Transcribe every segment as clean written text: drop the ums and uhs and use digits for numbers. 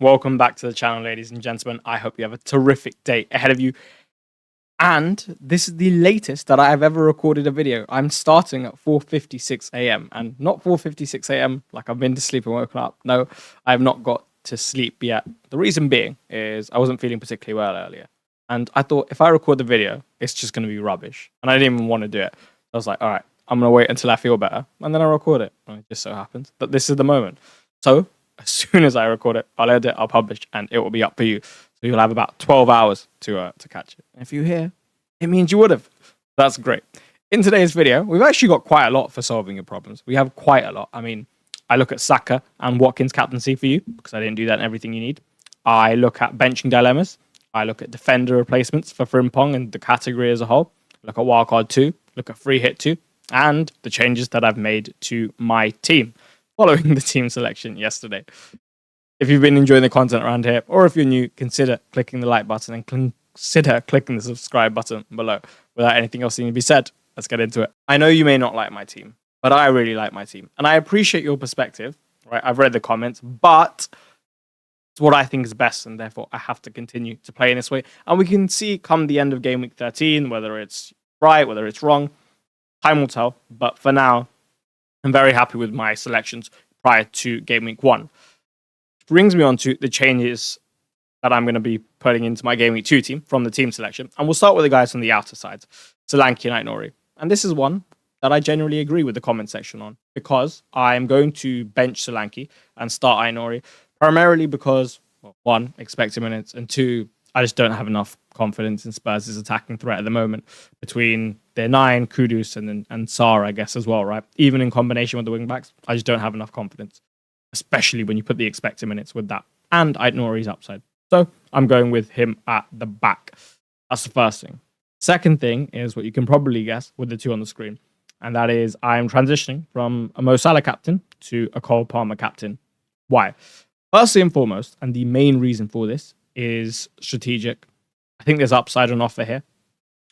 Welcome back to the channel, ladies and gentlemen. I hope you have a terrific day ahead of you. And this is the latest that I have ever recorded a video. I'm starting at 4:56 a.m. and not 4:56 a.m. like I've been to sleep and woken up. No, I have not got to sleep yet. The reason being is I wasn't feeling particularly well earlier. And I thought if I record the video, it's just going to be rubbish. And I didn't even want to do it. I was like, all right, I'm going to wait until I feel better. And then I record it. And it just so happens that this is the moment. So as soon as I record it, I'll edit, I'll publish, and it will be up for you. So you'll have about 12 hours to catch it. And if you're here, it means you would have. That's great. In today's video, we've actually got quite a lot for solving your problems. We have quite a lot. I mean, I look at Saka and Watkins Captaincy for you, because I didn't do that in everything you need. I look at benching dilemmas. I look at defender replacements for Frimpong and the category as a whole. Look at Wildcard 2. Look at free hit 2. And the changes that I've made to my team following the team selection yesterday. If you've been enjoying the content around here, or if you're new, consider clicking the like button and consider clicking the subscribe button below. Without anything else needing to be said, let's get into it. I know you may not like my team, but I really like my team. And I appreciate your perspective, right? I've read the comments, but it's what I think is best, and therefore I have to continue to play in this way. And we can see come the end of Game Week 13, whether it's right, whether it's wrong. Time will tell, but for now, I'm very happy with my selections prior to Game Week 1. Which brings me on to the changes that I'm going to be putting into my Game Week 2 team from the team selection. And we'll start with the guys on the outer side, Solanke and Aït-Nouri. And this is one that I generally agree with the comment section on, because I'm going to bench Solanke and start Aït-Nouri, primarily because, well, one, expected minutes, and two, I just don't have enough confidence in Spurs' attacking threat at the moment between their 9, Kudus, and Sarr, I guess, as well, right? Even in combination with the wing-backs, I just don't have enough confidence, especially when you put the expected minutes with that and Aït-Nouri's upside. So I'm going with him at the back. That's the first thing. Second thing is what you can probably guess with the two on the screen, and that is I'm transitioning from a Mo Salah captain to a Cole Palmer captain. Why? Firstly and foremost, and the main reason for this is strategic. I think there's upside on offer here.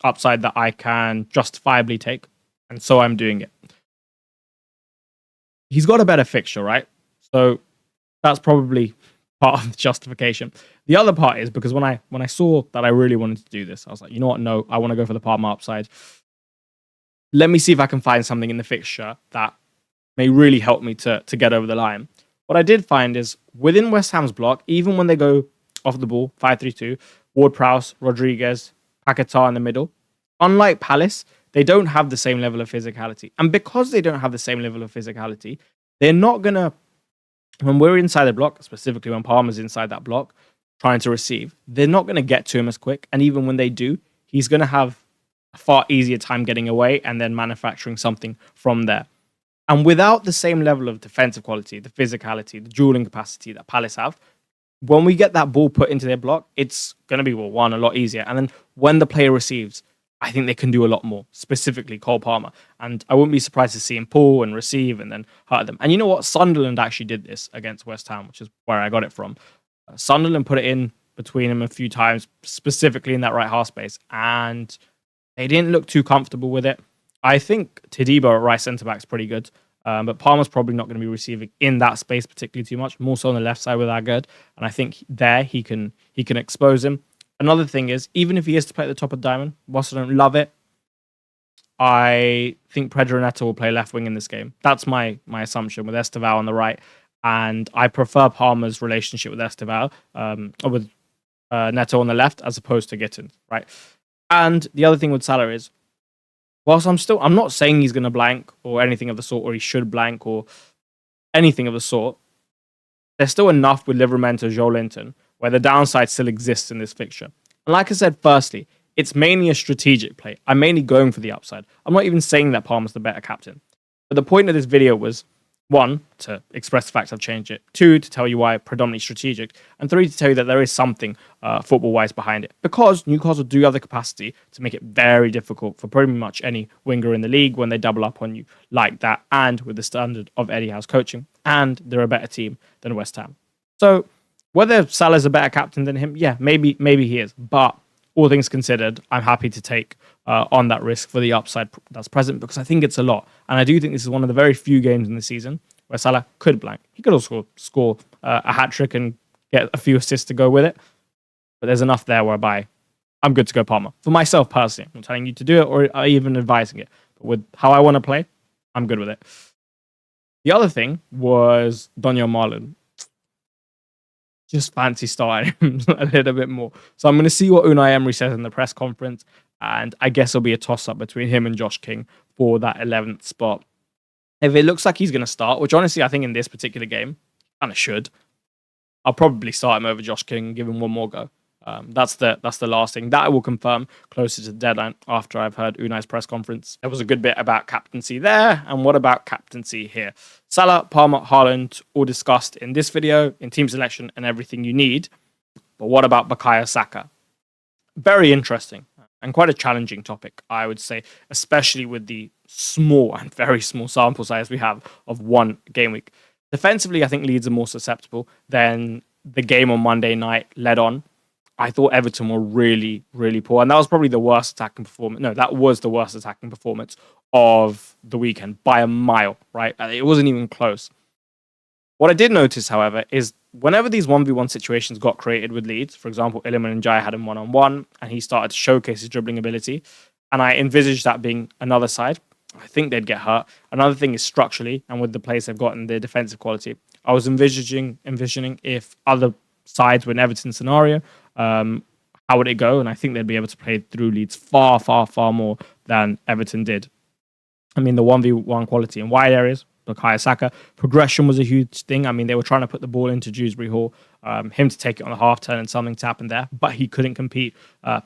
Upside that I can justifiably take, and so I'm doing it. He's got a better fixture, right? So that's probably part of the justification. The other part is because when I saw that I really wanted to do this, I was like, you know what? No, I want to go for the Palmer upside. Let me see if I can find something in the fixture that may really help me to get over the line. What I did find is within West Ham's block, even when they go off the ball, 5-3-2, Ward-Prowse, Rodriguez, Paquetá in the middle. Unlike Palace, they don't have the same level of physicality. And because they don't have the same level of physicality, they're not going to, when we're inside the block, specifically when Palmer's inside that block, trying to receive, they're not going to get to him as quick. And even when they do, he's going to have a far easier time getting away and then manufacturing something from there. And without the same level of defensive quality, the physicality, the dueling capacity that Palace have, when we get that ball put into their block, it's going to be, well, one, a lot easier. And then when the player receives, I think they can do a lot more, specifically Cole Palmer. And I wouldn't be surprised to see him pull and receive and then hurt them. And you know what? Sunderland actually did this against West Ham, which is where I got it from. Sunderland put it in between them a few times, specifically in that right half space. And they didn't look too comfortable with it. I think Todibo at right centre-back is pretty good. But Palmer's probably not going to be receiving in that space particularly too much, more so on the left side with Agard. And I think there he can expose him. Another thing is, even if he is to play at the top of the diamond, whilst I don't love it, I think Pedro Neto will play left wing in this game. That's my assumption, with Esteval on the right. And I prefer Palmer's relationship with Esteval, or with Neto on the left, as opposed to Gittins, right? And the other thing with Salah is, whilst I'm not saying he's going to blank or anything of the sort, or he should blank or anything of the sort, there's still enough with Livramento, Joelinton, where the downside still exists in this fixture. And like I said, firstly, it's mainly a strategic play. I'm mainly going for the upside. I'm not even saying that Palmer's the better captain. But the point of this video was, one, to express the fact I've changed it. Two, to tell you why predominantly strategic. And three, to tell you that there is something football-wise behind it. Because Newcastle do have the capacity to make it very difficult for pretty much any winger in the league when they double up on you like that, and with the standard of Eddie Howe's coaching. And they're a better team than West Ham. So whether Salah's a better captain than him, yeah, maybe he is. But all things considered, I'm happy to take on that risk for the upside that's present, because I think it's a lot. And I do think this is one of the very few games in the season where Salah could blank. He could also score a hat-trick and get a few assists to go with it. But there's enough there whereby I'm good to go Palmer. For myself personally, I'm not telling you to do it or even advising it. But with how I want to play, I'm good with it. The other thing was Daniel Marlon. Just fancy starting him a little bit more. So I'm going to see what Unai Emery says in the press conference. And I guess it'll be a toss-up between him and Josh King for that 11th spot. If it looks like he's going to start, which honestly I think in this particular game, kind of should, I'll probably start him over Josh King and give him one more go. That's the last thing. That I will confirm closer to the deadline after I've heard Unai's press conference. There was a good bit about captaincy there. And what about captaincy here? Salah, Palmer, Haaland, all discussed in this video, in team selection and everything you need. But what about Bukayo Saka? Very interesting and quite a challenging topic, I would say, especially with the small and very small sample size we have of one game week. Defensively, I think Leeds are more susceptible than the game on Monday night led on. I thought Everton were really, really poor. And that was probably the worst attacking performance. No, that was the worst attacking performance of the weekend by a mile, right? It wasn't even close. What I did notice, however, is whenever these 1v1 situations got created with Leeds, for example, Iliman Ndiaye had him one-on-one, and he started to showcase his dribbling ability, and I envisaged that being another side, I think they'd get hurt. Another thing is structurally, and with the players they've got in their defensive quality, I was envisioning if other sides were in Everton scenario, how would it go? And I think they'd be able to play through Leeds far, far, far more than Everton did. I mean, the 1v1 quality in wide areas, Bukayo Saka, progression was a huge thing. I mean, they were trying to put the ball into Dewsbury Hall, him to take it on a half turn and something to happen there, but he couldn't compete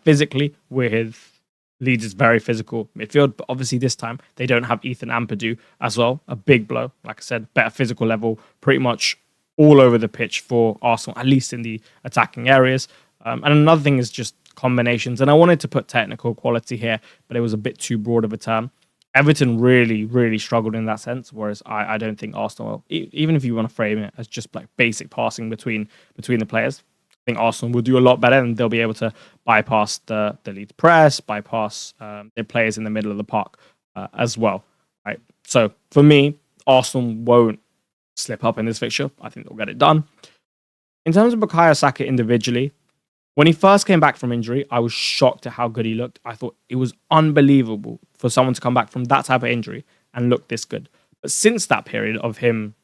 physically with Leeds' very physical midfield. But obviously this time they don't have Ethan Ampadu as well. A big blow. Like I said, better physical level, pretty much all over the pitch for Arsenal, at least in the attacking areas. And another thing is just combinations. And I wanted to put technical quality here, but it was a bit too broad of a term. Everton really, really struggled in that sense, whereas I don't think Arsenal, even if you want to frame it as just like basic passing between the players, I think Arsenal will do a lot better and they'll be able to bypass the Leeds press, bypass their players in the middle of the park as well. Right. So for me, Arsenal won't slip up in this fixture. I think they'll get it done. In terms of Bukayo Saka individually, when he first came back from injury, I was shocked at how good he looked. I thought it was unbelievable for someone to come back from that type of injury and look this good. But since that period of him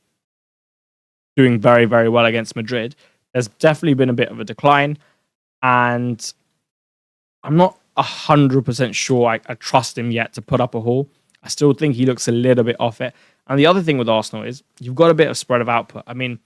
doing very, very well against Madrid, there's definitely been a bit of a decline. And I'm not 100% sure I trust him yet to put up a haul. I still think he looks a little bit off it. And the other thing with Arsenal is you've got a bit of spread of output. I mean,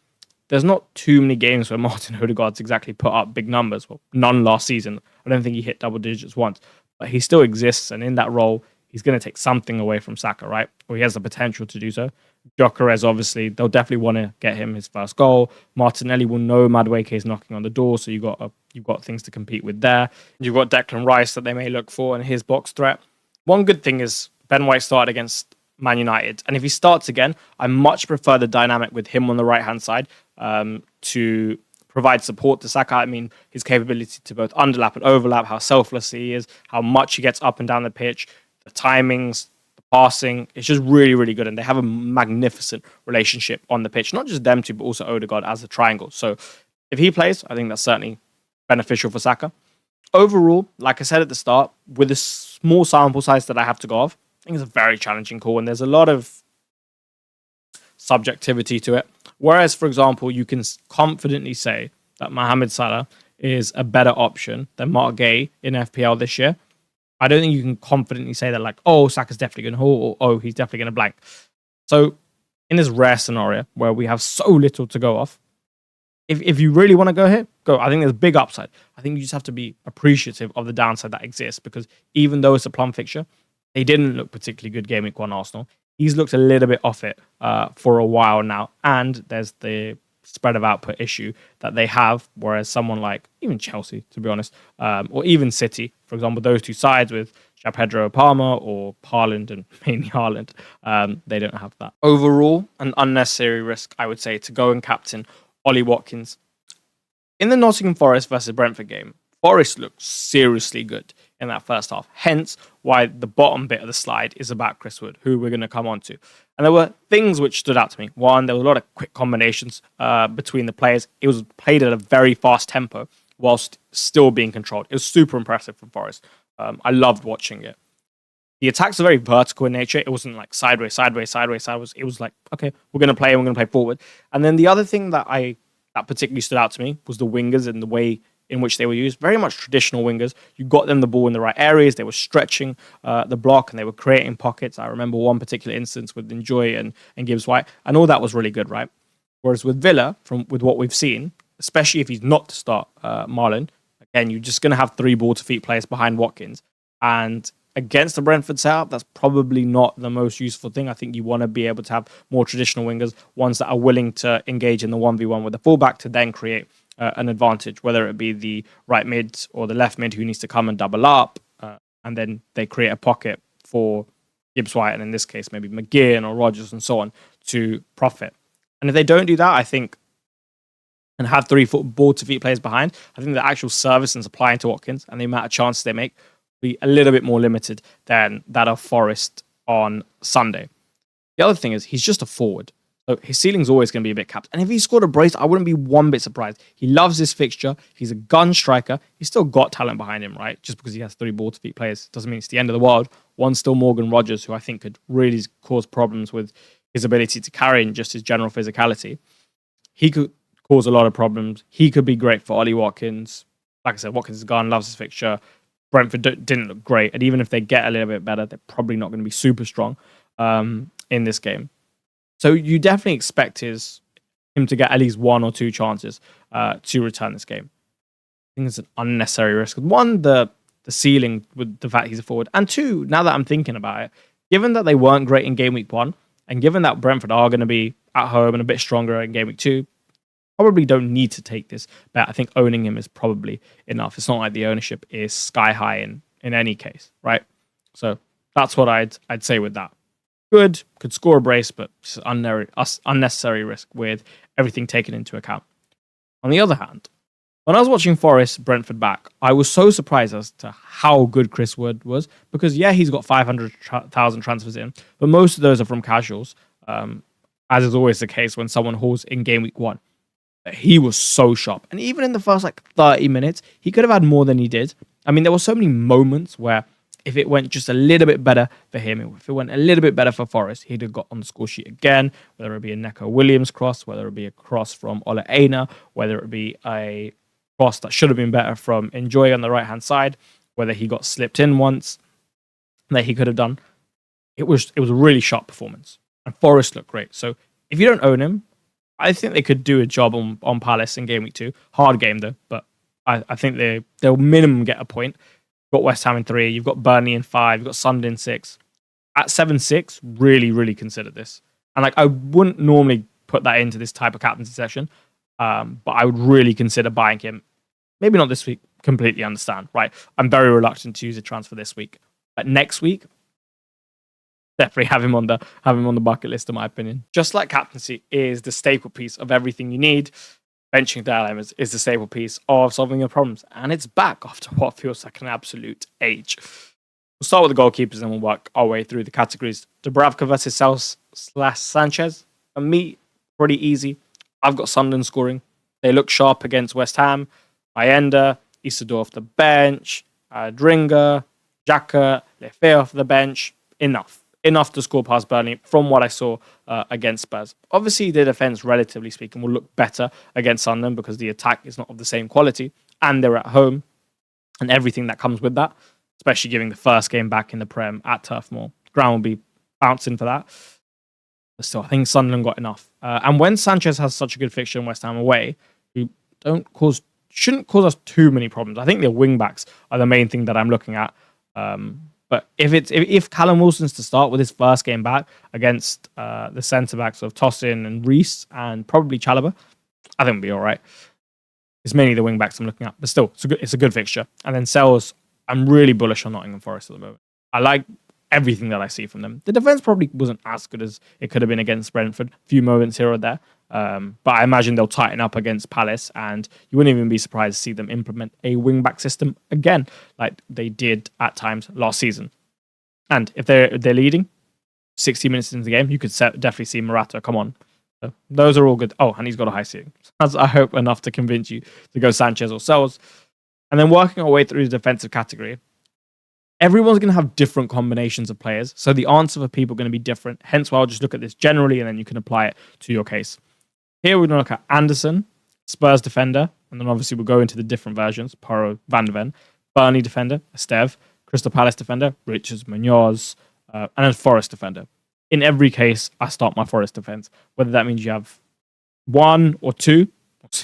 there's not too many games where Martin Odegaard's exactly put up big numbers. Well, none last season. I don't think he hit double digits once. But he still exists, and in that role, he's going to take something away from Saka, right? Or he has the potential to do so. Gyökeres, obviously, they'll definitely want to get him his first goal. Martinelli will know Madueke is knocking on the door, so you've got things to compete with there. You've got Declan Rice that they may look for and his box threat. One good thing is Ben White started against Man United, and if he starts again, I much prefer the dynamic with him on the right-hand side to provide support to Saka. I mean, his capability to both underlap and overlap, how selfless he is, how much he gets up and down the pitch, the timings, the passing. It's just really, really good. And they have a magnificent relationship on the pitch. Not just them two, but also Odegaard as a triangle. So if he plays, I think that's certainly beneficial for Saka. Overall, like I said at the start, with the small sample size that I have to go off, I think it's a very challenging call. And there's a lot of subjectivity to it. Whereas, for example, you can confidently say that Mohamed Salah is a better option than Mark Gay in FPL this year. I don't think you can confidently say that, like, oh, Saka's definitely going to haul, or oh, he's definitely going to blank. So, in this rare scenario where we have so little to go off, if you really want to go here, go. I think there's big upside. I think you just have to be appreciative of the downside that exists, because even though it's a plum fixture, they didn't look particularly good game week 1 Arsenal. He's looked a little bit off it for a while now. And there's the spread of output issue that they have, whereas someone like even Chelsea, to be honest, or even City, for example, those two sides with Pedro Palmer or Haaland, and mainly Haaland, they don't have that. Overall, an unnecessary risk, I would say, to go and captain Ollie Watkins. In the Nottingham Forest versus Brentford game, Forest looked seriously good in that first half. Hence why the bottom bit of the slide is about Chris Wood, who we're going to come on to. And there were things which stood out to me. One, there was a lot of quick combinations between the players. It was played at a very fast tempo whilst still being controlled. It was super impressive from Forest. I loved watching it. The attacks are very vertical in nature. It wasn't like sideways. It was like, okay, we're going to play and we're going to play forward. And then the other thing that particularly stood out to me was the wingers and the way in which they were used. Very much traditional wingers. You got them the ball in the right areas. They were stretching the block and they were creating pockets. I remember one particular instance with Enjoy and Gibbs White, and all that was really good, right? Whereas with Villa, with what we've seen, especially if he's not to start Marlon, again, you're just going to have 3 ball-to-feet players behind Watkins. And against the Brentford setup, that's probably not the most useful thing. I think you want to be able to have more traditional wingers, ones that are willing to engage in the 1v1 with the fullback to then create an advantage, whether it be the right mid or the left mid who needs to come and double up, and then they create a pocket for Gibbs White, and in this case, maybe McGinn or Rodgers and so on to profit. And if they don't do that, I think, and have 3 ball-to-feet players behind, I think the actual service and supply into Watkins and the amount of chances they make be a little bit more limited than that of Forest on Sunday. The other thing is he's just a forward. So his ceiling's always going to be a bit capped. And if he scored a brace, I wouldn't be one bit surprised. He loves this fixture. He's a gun striker. He's still got talent behind him, right? Just because he has 3 ball-to-feet players doesn't mean it's the end of the world. One's still Morgan Rodgers, who I think could really cause problems with his ability to carry and just his general physicality. He could cause a lot of problems. He could be great for Ollie Watkins. Like I said, Watkins is gone, loves his fixture. Brentford didn't look great. And even if they get a little bit better, they're probably not going to be super strong in this game. So you definitely expect him to get at least 1 or 2 chances to return this game. I think it's an unnecessary risk. One, the ceiling with the fact he's a forward. And 2, now that I'm thinking about it, given that they weren't great in game week 1, and given that Brentford are going to be at home and a bit stronger in game week 2, probably don't need to take this bet. I think owning him is probably enough. It's not like the ownership is sky high in any case, right? So that's what I'd say with that. Good, could score a brace, but it's unnecessary risk with everything taken into account. On the other hand, when I was watching Forest Brentford back, I was so surprised as to how good Chris Wood was, because yeah, he's got 500,000 transfers in, but most of those are from casuals, as is always the case when someone hauls in game week 1. He was so sharp. And even in the first 30 minutes, he could have had more than he did. I mean, there were so many moments where if it went just a little bit better for him, if it went a little bit better for Forest, he'd have got on the score sheet again, whether it be a Neco Williams cross, whether it be a cross from Ole Einar, whether it be a cross that should have been better from Enjoy on the right-hand side, whether he got slipped in once that he could have done. It was a really sharp performance. And Forest looked great. So if you don't own him, I think they could do a job on Palace in game week 2. Hard game though, but I think they'll minimum get a point. You've got West Ham in 3, you've got Burnley in 5, you've got Sunderland in 6. At 7-6, really, really consider this. And I wouldn't normally put that into this type of captaincy session, but I would really consider buying him. Maybe not this week, completely understand, right? I'm very reluctant to use a transfer this week. But next week, definitely have him on the bucket list, in my opinion. Just like captaincy is the staple piece of everything you need, benching dilemmas is the staple piece of solving your problems. And it's back after what feels like an absolute age. We'll start with the goalkeepers and we'll work our way through the categories. Dubravka versus Sanchez. For me, pretty easy. I've got Sunderland scoring. They look sharp against West Ham. Ayenda, Isidore off the bench, Dringa, Xhaka, Lefebvre off the bench. Enough to score past Burnley from what I saw against Spurs. Obviously, the defence, relatively speaking, will look better against Sunderland because the attack is not of the same quality and they're at home and everything that comes with that, especially giving the first game back in the Prem at Turf Moor. Ground will be bouncing for that. But still, I think Sunderland got enough. And when Sanchez has such a good fixture in West Ham away, who shouldn't cause us too many problems. I think the wing-backs are the main thing that I'm looking at. But if Callum Wilson's to start with his first game back against the centre-backs of Tosin and Reece and probably Chalobah, I think we'll be all right. It's mainly the wing-backs I'm looking at. But still, it's a good fixture. And then Sells, I'm really bullish on Nottingham Forest at the moment. I like everything that I see from them. The defence probably wasn't as good as it could have been against Brentford. A few moments here or there. But I imagine they'll tighten up against Palace, and you wouldn't even be surprised to see them implement a wing-back system again, like they did at times last season. And if they're leading 60 minutes into the game, you could definitely see Morata come on. So those are all good. Oh, and he's got a high ceiling. That's, I hope, enough to convince you to go Sanchez or Sells. And then working our way through the defensive category, everyone's going to have different combinations of players. So the answer for people are going to be different. Hence why I'll just look at this generally, and then you can apply it to your case. Here we're going to look at Anderson, Spurs defender, and then obviously we'll go into the different versions. Porro, Van de Ven, Burnley defender, Esteve, Crystal Palace defender, Richards, Munoz, and then Forest defender. In every case, I start my Forest defense. Whether that means you have 1 or 2,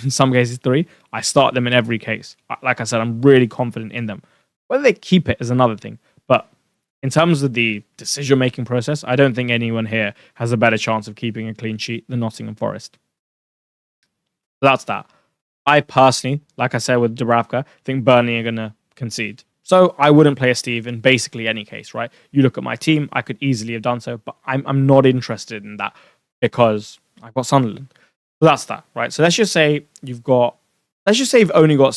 in some cases 3, I start them in every case. Like I said, I'm really confident in them. Whether they keep it is another thing. But in terms of the decision-making process, I don't think anyone here has a better chance of keeping a clean sheet than Nottingham Forest. So that's that. I personally, like I said with Dubravka, think Burnley are going to concede. So I wouldn't play a Steve in basically any case, right? You look at my team, I could easily have done so, but I'm not interested in that because I've got Sunderland. So that's that, right? So let's just say you've only got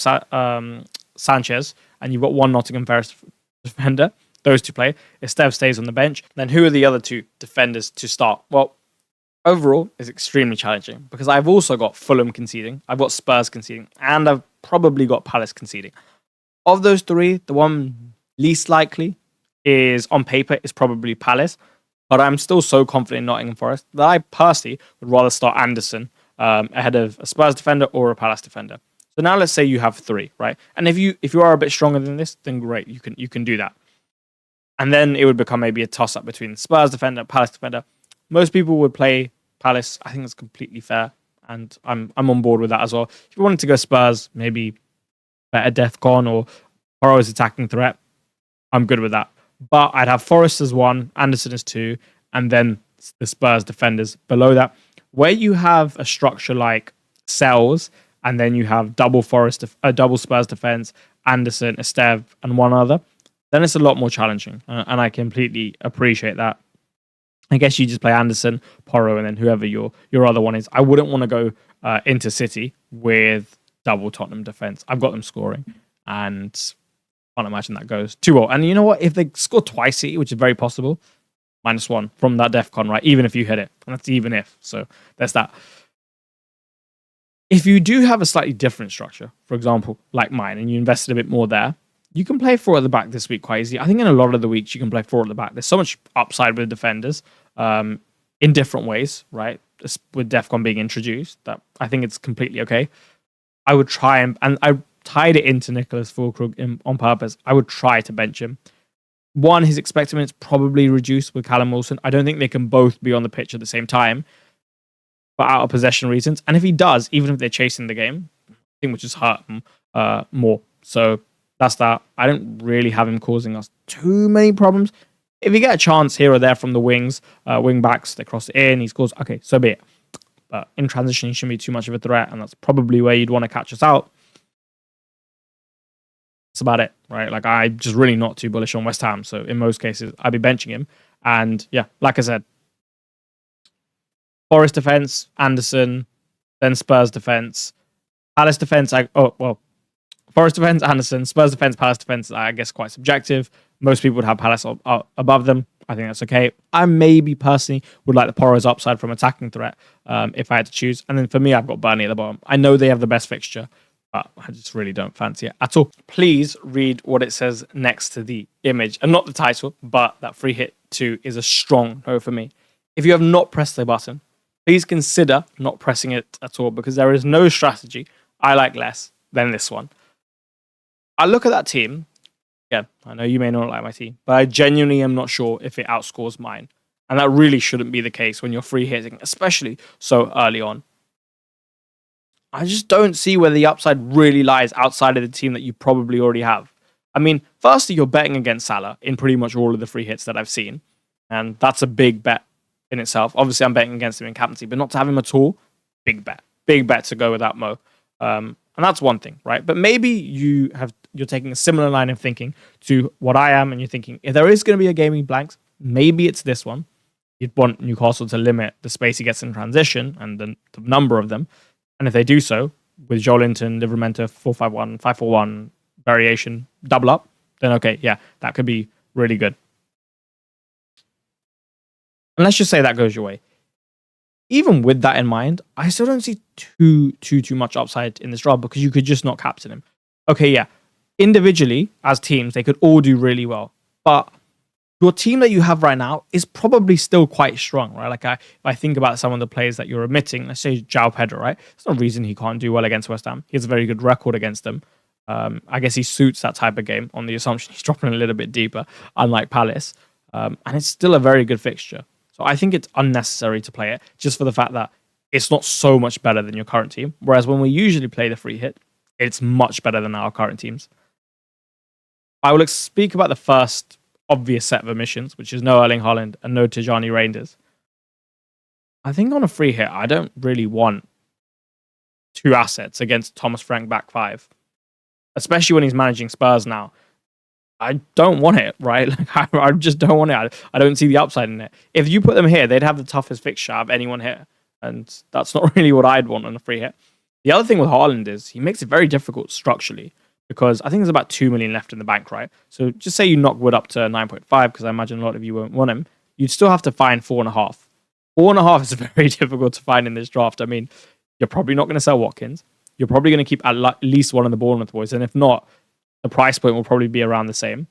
Sanchez and you've got 1 Nottingham Forest defender. Those 2 play. Esteve stays on the bench. Then who are the other 2 defenders to start? Well, overall, it's extremely challenging because I've also got Fulham conceding, I've got Spurs conceding, and I've probably got Palace conceding. Of those 3, the one least likely is, on paper, is probably Palace. But I'm still so confident in Nottingham Forest that I personally would rather start Anderson ahead of a Spurs defender or a Palace defender. So now let's say you have 3, right? And if you are a bit stronger than this, then great, you can do that. And then it would become maybe a toss-up between Spurs defender, Palace defender. Most people would play Palace. I think it's completely fair, and I'm on board with that as well. If you wanted to go Spurs, maybe better Defcon or Porro's attacking threat, I'm good with that. But I'd have Forest as 1, Anderson as 2, and then the Spurs defenders below that. Where you have a structure like Sells, and then you have double Spurs defense, Anderson, Esteve, and 1 other, then it's a lot more challenging, and I completely appreciate that. I guess you just play Anderson, Porro, and then whoever your other one is. I wouldn't want to go into City with double Tottenham defense. I've got them scoring, and can't imagine that goes too well. And you know what? If they score twice City, which is very possible, -1 from that Defcon, right? Even if you hit it. And that's even if. So there's that. If you do have a slightly different structure, for example, like mine, and you invested a bit more there, you can play 4 at the back this week quite easy. I think in a lot of the weeks you can play 4 at the back. There's so much upside with defenders in different ways, right? With Defcon being introduced, that I think it's completely okay. I would try and I tied it into Nicholas Fulkrug on purpose. I would try to bench him. 1, his expected minutes probably reduced with Callum Wilson. I don't think they can both be on the pitch at the same time, but out of possession reasons. And if he does, even if they're chasing the game, I think we'll just hurt him more. So that's that. I don't really have him causing us too many problems. If you get a chance here or there from the wings, wing backs, they cross it in, he scores, okay, so be it. But in transition, he shouldn't be too much of a threat, and that's probably where you'd want to catch us out. That's about it, right? Like, I'm just really not too bullish on West Ham, so in most cases, I'd be benching him. And yeah, like I said, Forest defense, Anderson, then Spurs defense, Palace defense. Forest defense, Anderson, Spurs defense, Palace defense. I guess quite subjective. Most people would have Palace above them. I think that's okay. I maybe personally would like the Porro's upside from attacking threat if I had to choose. And then for me, I've got Burnley at the bottom. I know they have the best fixture, but I just really don't fancy it at all. Please read what it says next to the image, and not the title, but that free hit 2 is a strong no for me. If you have not pressed the button, please consider not pressing it at all, because there is no strategy I like less than this one. I look at that team. Yeah, I know you may not like my team, but I genuinely am not sure if it outscores mine. And that really shouldn't be the case when you're free hitting, especially so early on. I just don't see where the upside really lies outside of the team that you probably already have. I mean, firstly, you're betting against Salah in pretty much all of the free hits that I've seen. And that's a big bet in itself. Obviously, I'm betting against him in captaincy, but not to have him at all, big bet. Big bet to go without Mo. And that's one thing, right? But maybe you're taking a similar line of thinking to what I am, and you're thinking, if there is going to be a gaming blanks, maybe it's this one. you'd want Newcastle to limit the space he gets in transition and the number of them. And if they do so, with Joelinton, Livramento, 4-5-1, 5-4-1 variation, double up, then okay, yeah, that could be really good. And let's just say that goes your way. Even with that in mind, I still don't see too much upside in this draw because you could just not captain him. Okay, yeah. Individually, as teams, they could all do really well. But your team that you have right now is probably still quite strong, right? Like if I think about some of the players that you're omitting, let's say João Pedro, right? There's no reason he can't do well against West Ham. He has a very good record against them. I guess he suits that type of game on the assumption he's dropping a little bit deeper, unlike Palace. And it's still a very good fixture. So I think it's unnecessary to play it just for the fact that it's not so much better than your current team. Whereas when we usually play the free hit, it's much better than our current teams. I will speak about the first obvious set of omissions, which is no Erling Haaland and no Tijani Reinders. I think on a free hit, I don't really want two assets against Thomas Frank back five, especially when he's managing Spurs now. I don't want it, right? Like I just don't want it. I don't see the upside in it. If you put them here, they'd have the toughest fixture of anyone here. And that's not really what I'd want on a free hit. The other thing with Haaland is he makes it very difficult structurally because I think there's about 2 million left in the bank, right? So just say you knock Wood up to 9.5 because I imagine a lot of you won't want him. You'd still have to find 4.5. 4.5 is very difficult to find in this draft. I mean, you're probably not going to sell Watkins. You're probably going to keep at least one of the Bournemouth boys. And if not, the price point will probably be around the same.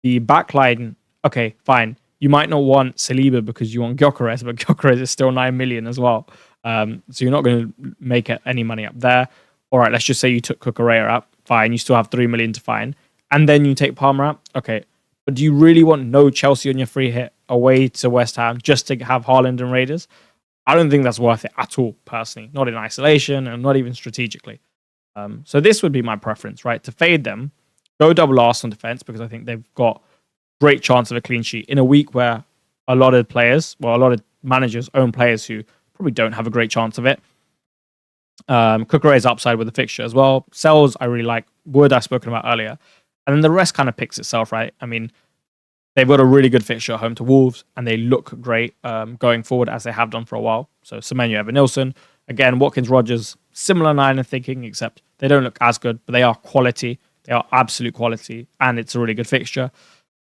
The backline, okay, fine. You might not want Saliba because you want Gyökeres, but Gyökeres is still 9 million as well. So you're not going to make any money up there. All right, let's just say you took Cucurella up. Fine, you still have 3 million to find. And then you take Palmer out. Okay, but do you really want no Chelsea on your free hit away to West Ham just to have Haaland and Raiders? I don't think that's worth it at all, personally. Not in isolation and not even strategically. So this would be my preference, right? To fade them, go double Arsenal defense because I think they've got great chance of a clean sheet in a week where a lot of managers own players who probably don't have a great chance of it. Cucurella's upside with the fixture as well. Sells, I really like. Wood, I've spoken about earlier. And then the rest kind of picks itself, right? I mean, they've got a really good fixture at home to Wolves, and they look great going forward as they have done for a while. So Semenyo, Evan Nilsson. Again, Watkins, Rodgers, similar line of thinking, except they don't look as good, but they are quality. They are absolute quality, and it's a really good fixture.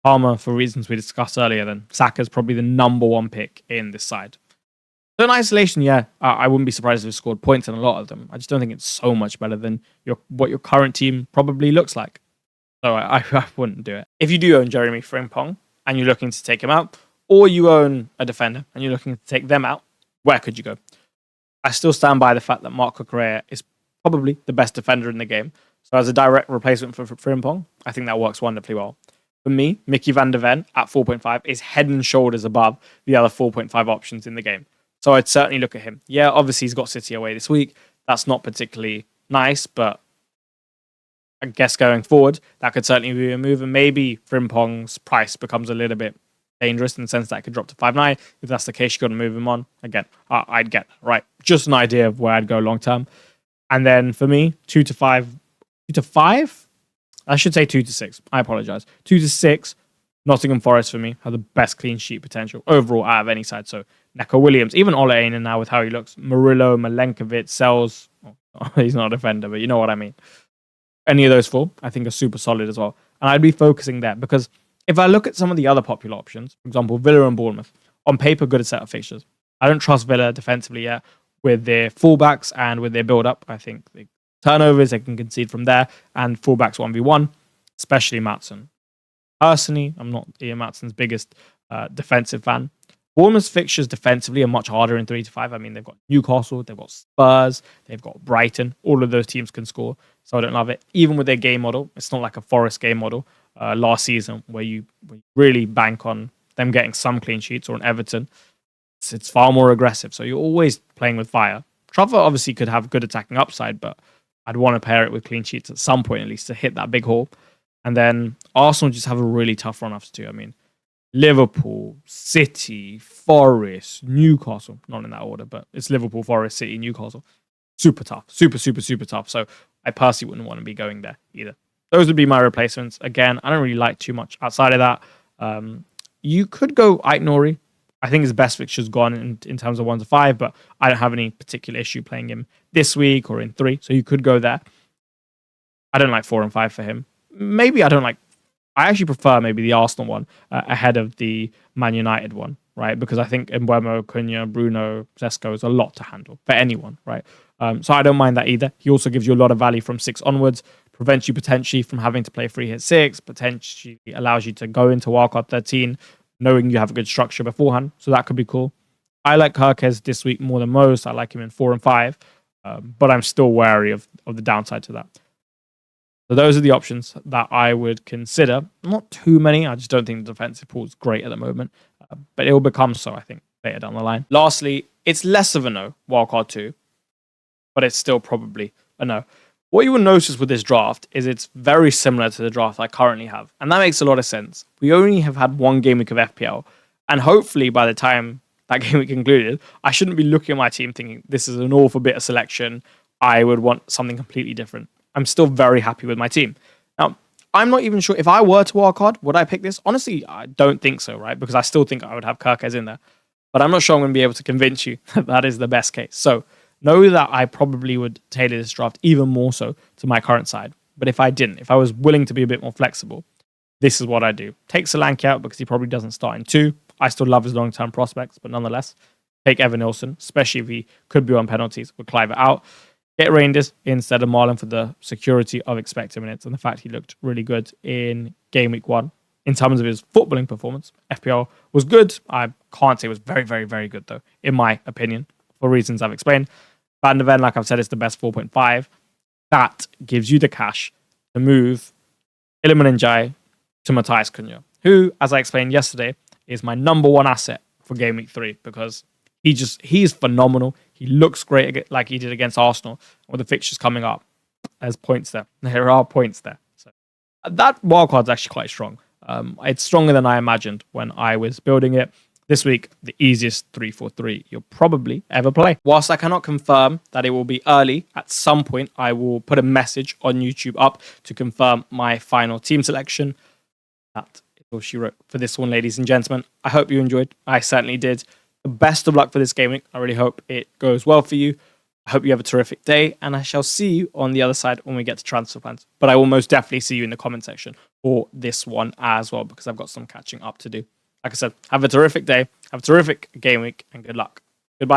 Palmer, for reasons we discussed earlier, then Saka's probably the number one pick in this side. So in isolation, yeah, I wouldn't be surprised if it scored points in a lot of them. I just don't think it's so much better than what your current team probably looks like. So I wouldn't do it. If you do own Jeremy Frimpong and you're looking to take him out, or you own a defender and you're looking to take them out, where could you go? I still stand by the fact that Marc Cucurella is probably the best defender in the game. So as a direct replacement for Frimpong, I think that works wonderfully well. For me, Mickey van der Ven at 4.5 is head and shoulders above the other 4.5 options in the game. So I'd certainly look at him. Yeah, obviously he's got City away this week. That's not particularly nice, but I guess going forward, that could certainly be a move. And maybe Frimpong's price becomes a little bit dangerous in the sense that it could drop to 5.9. If that's the case, you've got to move him on. Again, I'd get right. Just an idea of where I'd go long term. And then for me, 2 to 5. 2 to 5? I should say 2 to 6. I apologize. 2 to 6. Nottingham Forest for me have the best clean sheet potential overall out of any side. So Neco Williams, even Ole Einar now with how he looks, Murillo, Milenkovic, Sells. Oh, he's not a defender, but you know what I mean. Any of those four, I think, are super solid as well. And I'd be focusing there because if I look at some of the other popular options, for example, Villa and Bournemouth, on paper, good set of fixtures. I don't trust Villa defensively yet with their fullbacks and with their build-up. I think the turnovers, they can concede from there, and fullbacks 1v1, especially Maatsen. Personally, I'm not Ian Maatsen's biggest defensive fan. Bournemouth's fixtures defensively are much harder in 3 to 5. I mean, they've got Newcastle, they've got Spurs, they've got Brighton. All of those teams can score, so I don't love it. Even with their game model, it's not like a Forest game model last season where you really bank on them getting some clean sheets, or an Everton. It's far more aggressive, so you're always playing with fire. Trafford obviously could have good attacking upside, but I'd want to pair it with clean sheets at some point at least to hit that big haul. And then Arsenal just have a really tough run after 2. I mean, Liverpool, City, Forest, Newcastle. Not in that order, but it's Liverpool, Forest, City, Newcastle. Super tough. Super tough. So I personally wouldn't want to be going there either. Those would be my replacements. Again, I don't really like too much outside of that. You could go Ait Nouri I think his best fixture's gone in terms of 1 to 5, but I don't have any particular issue playing him this week or in 3. So you could go there. I don't like 4 and 5 for him. Maybe I don't like. I actually prefer maybe the Arsenal one ahead of the Man United one, right? Because I think Mbeumo, Cunha, Bruno, Zesco is a lot to handle for anyone, right? So I don't mind that either. He also gives you a lot of value from 6 onwards, prevents you potentially from having to play free hit 6, potentially allows you to go into Wildcard 13, knowing you have a good structure beforehand. So that could be cool. I like Herkes this week more than most. I like him in 4 and 5, but I'm still wary of the downside to that. So those are the options that I would consider. Not too many. I just don't think the defensive pool is great at the moment, but it will become so, I think, later down the line. Lastly, it's less of a no, Wildcard 2, but it's still probably a no. What you will notice with this draft is it's very similar to the draft I currently have, and that makes a lot of sense. We only have had 1 game week of FPL, and hopefully by the time that game week concluded, I shouldn't be looking at my team thinking this is an awful bit of selection. I would want something completely different. I'm still very happy with my team. Now, I'm not even sure if I were to wildcard, would I pick this? Honestly, I don't think so, right? Because I still think I would have Kirkes in there. But I'm not sure I'm going to be able to convince you that that is the best case. So know that I probably would tailor this draft even more so to my current side. But if I didn't, if I was willing to be a bit more flexible, this is what I do. Take Solanke out because he probably doesn't start in 2. I still love his long-term prospects, but nonetheless, take Evan Nilsson, especially if he could be on penalties, with Clive out. Get Reinders instead of Marlon for the security of expected minutes and the fact he looked really good in game week 1. In terms of his footballing performance, FPL was good. I can't say it was very, very, very good, though, in my opinion, for reasons I've explained. Van de Ven, like I've said, is the best 4.5. That gives you the cash to move Iliman Ndiaye to Matthias Cunha, who, as I explained yesterday, is my number 1 asset for game week 3 because he's phenomenal. He looks great like he did against Arsenal with the fixtures coming up. There's points there. There are points there. So that wildcard's actually quite strong. It's stronger than I imagined when I was building it. This week, the easiest 3-4-3 you'll probably ever play. Whilst I cannot confirm that it will be early, at some point I will put a message on YouTube up to confirm my final team selection. That is all she wrote for this one, ladies and gentlemen. I hope you enjoyed. I certainly did. Best of luck for this game week. I really hope it goes well for you. I hope you have a terrific day, and I shall see you on the other side when we get to transfer plans. But I will most definitely see you in the comment section for this one as well, because I've got some catching up to do. Like I said, have a terrific day, have a terrific game week, and good luck. Goodbye.